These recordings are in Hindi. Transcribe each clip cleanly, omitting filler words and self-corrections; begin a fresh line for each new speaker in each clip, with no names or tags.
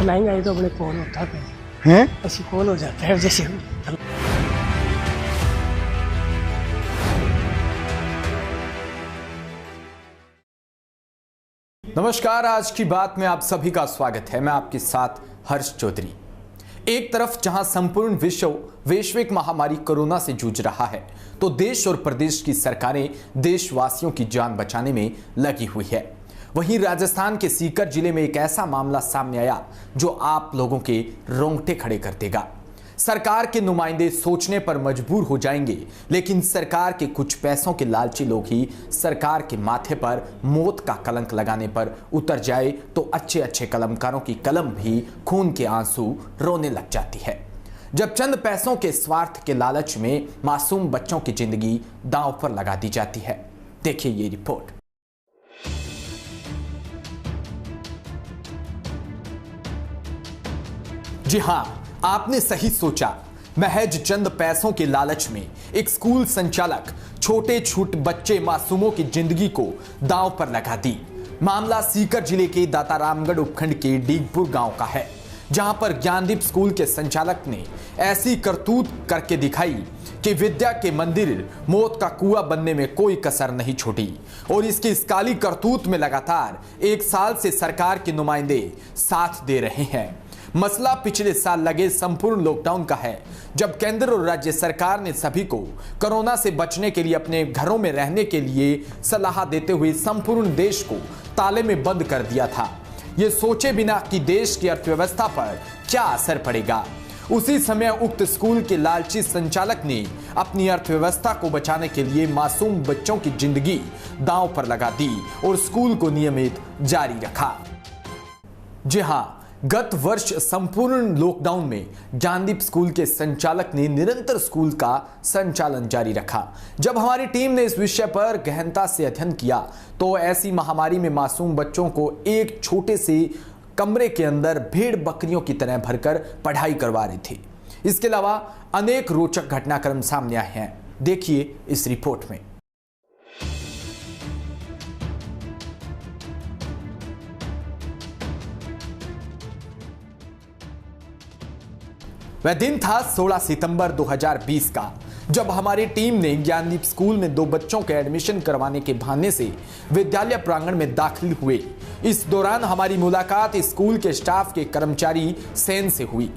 फलाएंगे ये तो अपने कॉल होता
हैं
ऐसी कॉल हो जाता है जैसे
नमस्कार, आज की बात में आप सभी का स्वागत है। मैं आपके साथ हर्ष चौधरी। एक तरफ जहां संपूर्ण विश्व वैश्विक महामारी कोरोना से जूझ रहा है, तो देश और प्रदेश की सरकारें देशवासियों की जान बचाने में लगी हुई है। वहीं राजस्थान के सीकर जिले में एक ऐसा मामला सामने आया जो आप लोगों के रोंगटे खड़े कर देगा। सरकार के नुमाइंदे सोचने पर मजबूर हो जाएंगे, लेकिन सरकार के कुछ पैसों के लालची लोग ही सरकार के माथे पर मौत का कलंक लगाने पर उतर जाए तो अच्छे अच्छे कलमकारों की कलम भी खून के आंसू रोने लग जाती है। जब चंद पैसों के स्वार्थ के लालच में मासूम बच्चों की जिंदगी दांव पर लगा दी जाती है। देखिए ये रिपोर्ट। जी हां, आपने सही सोचा। महज चंद पैसों के लालच में एक स्कूल संचालक छोटे बच्चे मासूमों की जिंदगी को दांव पर लगा दी। मामला सीकर जिले के दातारामगढ़ उपखंड के डीगपुर गांव का है, जहां पर ज्ञानदीप स्कूल के संचालक ने ऐसी करतूत करके दिखाई कि विद्या के मंदिर मौत का कुआं बनने में कोई कसर नहीं छोड़ी। और इसकी इस काली करतूत में लगातार एक साल से सरकार के नुमाइंदे साथ दे रहे हैं। मसला पिछले साल लगे संपूर्ण लॉकडाउन का है, जब केंद्र और राज्य सरकार ने सभी को कोरोना से बचने के लिए अपने घरों में रहने के लिए सलाह देते हुए संपूर्ण देश को ताले में बंद कर दिया था, ये सोचे बिना कि देश की अर्थव्यवस्था पर क्या असर पड़ेगा। उसी समय उक्त स्कूल के लालची संचालक ने अपनी अर्थव्यवस्था को बचाने के लिए मासूम बच्चों की जिंदगी दांव पर लगा दी और स्कूल को नियमित जारी रखा। जी हां, गत वर्ष संपूर्ण लॉकडाउन में ज्ञानदीप स्कूल के संचालक ने निरंतर स्कूल का संचालन जारी रखा। जब हमारी टीम ने इस विषय पर गहनता से अध्ययन किया तो ऐसी महामारी में मासूम बच्चों को एक छोटे से कमरे के अंदर भेड़ बकरियों की तरह भरकर पढ़ाई करवा रहे थे। इसके अलावा अनेक रोचक घटनाक्रम सामने आए हैं। देखिए इस रिपोर्ट में। वह दिन था 16 सितंबर 2020 का, जब हमारी टीम ने ज्ञानदीप स्कूल में 2 बच्चों के एडमिशन करवाने के बहाने से विद्यालय प्रांगण में दाखिल हुए। इस दौरान हमारी मुलाकात स्कूल के स्टाफ के कर्मचारी सेन से हुई।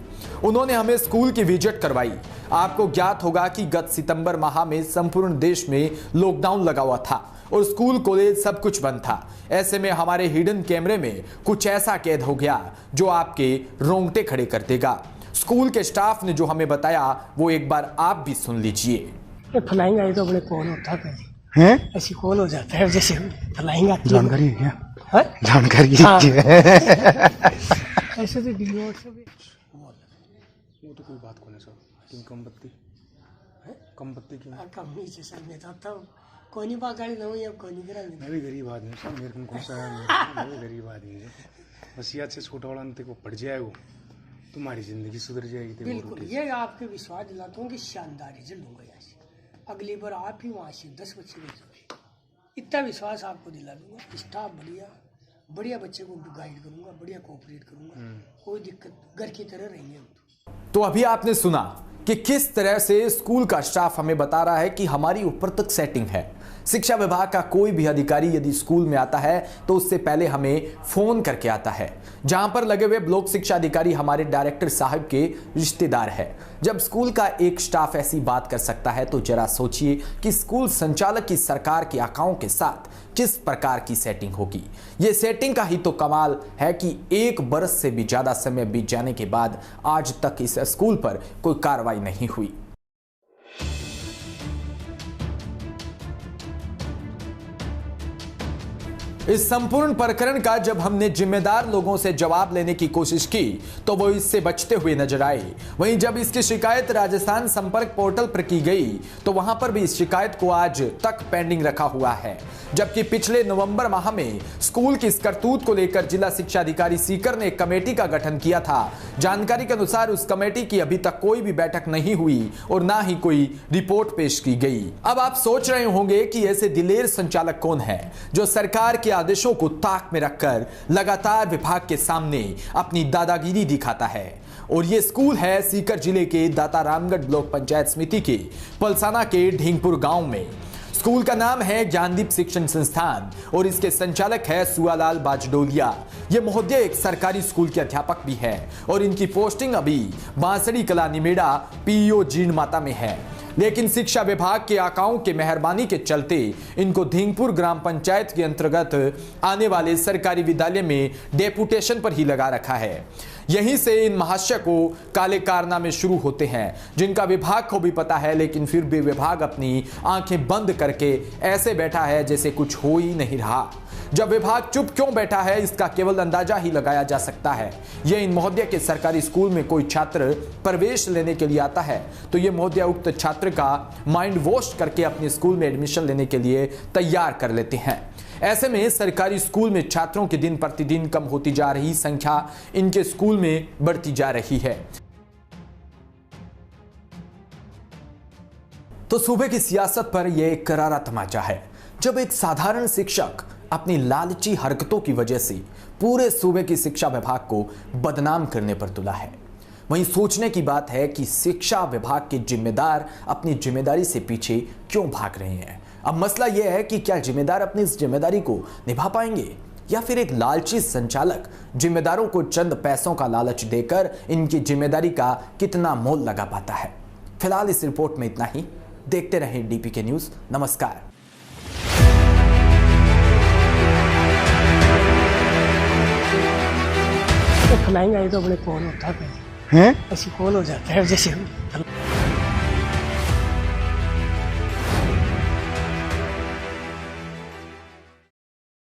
उन्होंने हमें स्कूल की विजिट करवाई। आपको ज्ञात होगा कि गत सितंबर माह में संपूर्ण देश में लॉकडाउन लगा हुआ था और स्कूल कॉलेज सब कुछ बंद था। ऐसे में हमारे हिडन कैमरे में कुछ ऐसा कैद हो गया जो आपके रोंगटे खड़े कर देगा। स्कूल के स्टाफ ने जो हमें बताया वो एक बार आप भी सुन लीजिए।
फलाएंगे ये तो अपने कॉल होता
हैं
ऐसी कॉल हो जाता है जैसे फलाएंगे
जानकारी है क्या?
है?
जानकारी
हाँ।
है
ऐसे तो डिलीवर से भी
वो तो कोई बात को नहीं सर, क्यों कम बत्ती है? कम बत्ती क्यों?
कम नीचे सर में था कोई नहीं बात गाड़ी नहीं अब कोई नहीं करा।
मैं भी गरीब आदमी हूँ सर, मेरे को कौन सा मैं भी गरीब आदमी हूँ। बस याद से छोटा वाला अंत को पड़ जाए, वो तुम्हारी जिंदगी सुधर जाएगी।
बिल्कुल, ये आपके विश्वास दिलाता हूँ कि शानदार रिजल्ट होगा यहाँ से। अगली बार आप ही वहाँ से 10 बच्चे भेजोगे, इतना विश्वास आपको दिला दूंगा। स्टाफ बढ़िया बच्चे को गाइड करूंगा, बढ़िया कोऑपरेट करूंगा, कोई दिक्कत घर की तरह रहेंगे हम।
तो अभी आपने सुना कि किस तरह से स्कूल का स्टाफ हमें बता रहा है कि हमारी ऊपर तक सेटिंग है। शिक्षा विभाग का कोई भी अधिकारी यदि स्कूल में आता है तो उससे पहले हमें फोन करके आता है। जहां पर लगे हुए ब्लॉक शिक्षा अधिकारी हमारे डायरेक्टर साहब के रिश्तेदार है। जब स्कूल का एक स्टाफ ऐसी बात कर सकता है तो जरा सोचिए कि स्कूल संचालक की सरकार के आकाओं के साथ किस प्रकार की सेटिंग होगी। ये सेटिंग का ही तो कमाल है कि 1 बरस से भी ज्यादा समय बीत जाने के बाद आज तक इस स्कूल पर कोई कार्रवाई नहीं हुई। इस संपूर्ण प्रकरण का जब हमने जिम्मेदार लोगों से जवाब लेने की कोशिश की तो वो इससे बचते हुए नजर आए। वहीं जब इसकी शिकायत राजस्थान संपर्क पोर्टल पर की गई तो वहां पर भी इस शिकायत को आज तक पेंडिंग रखा हुआ है। जबकि पिछले नवंबर माह में स्कूल की इस करतूत को लेकर जिला शिक्षा अधिकारी सीकर ने एक कमेटी का गठन किया था। जानकारी के अनुसार उस कमेटी की अभी तक कोई भी बैठक नहीं हुई और ना ही कोई रिपोर्ट पेश की गई। अब आप सोच रहे होंगे कि ऐसे दिलेर संचालक कौन है जो सरकार के आदेशों को ताक में रखकर लगातार विभाग के सामने अपनी दादागिरी दिखाता है। और ये स्कूल है सीकर जिले के दाता रामगढ़ ब्लॉक पंचायत समिति के पलसाना के ढींगपुर गांव में। स्कूल का नाम है ज्ञानदीप शिक्षण संस्थान और इसके संचालक है सुआलाल बाजडोलिया। ये महोदय एक सरकारी स्कूल के अध्यापक भी है और इनकी पोस्टिंग अभी बांसड़ी कला निमेड़ा पीईओ जीण माता में है। लेकिन शिक्षा विभाग के आकाओं के मेहरबानी के चलते इनको ढींगपुर ग्राम पंचायत के अंतर्गत आने वाले सरकारी विद्यालय में डेपुटेशन पर ही लगा रखा है। यहीं से इन महाशय को काले कारनामे शुरू होते हैं जिनका विभाग को भी पता है, लेकिन फिर भी विभाग अपनी आंखें बंद करके ऐसे बैठा है जैसे कुछ हो ही नहीं रहा। जब विभाग चुप क्यों बैठा है इसका केवल अंदाजा ही लगाया जा सकता है। यह इन महोदय के सरकारी स्कूल में कोई छात्र प्रवेश लेने के लिए आता है तो ये महोदय उक्त छात्र का माइंड वॉश करके अपने स्कूल में एडमिशन लेने के लिए तैयार कर लेते हैं। ऐसे में सरकारी स्कूल में छात्रों के दिन प्रतिदिन कम होती जा रही संख्या इनके स्कूल में बढ़ती जा रही है। तो सूबे की सियासत पर यह एक करारा तमाचा है जब एक साधारण शिक्षक अपनी लालची हरकतों की वजह से पूरे सूबे की शिक्षा विभाग को बदनाम करने पर तुला है। वहीं सोचने की बात है कि शिक्षा विभाग के जिम्मेदार अपनी जिम्मेदारी से पीछे क्यों भाग रहे हैं। अब मसला यह है कि क्या जिम्मेदार अपनी इस जिम्मेदारी को निभा पाएंगे या फिर एक लालची संचालक जिम्मेदारों को चंद पैसों का लालच देकर इनकी जिम्मेदारी का कितना मोल लगा पाता है। फिलहाल इस रिपोर्ट में इतना ही। देखते रहें डीपीके न्यूज। नमस्कार।
फलाएंगे तो अपने कौन होता है
हैं?
ऐसी कौन हो जाता है जैसे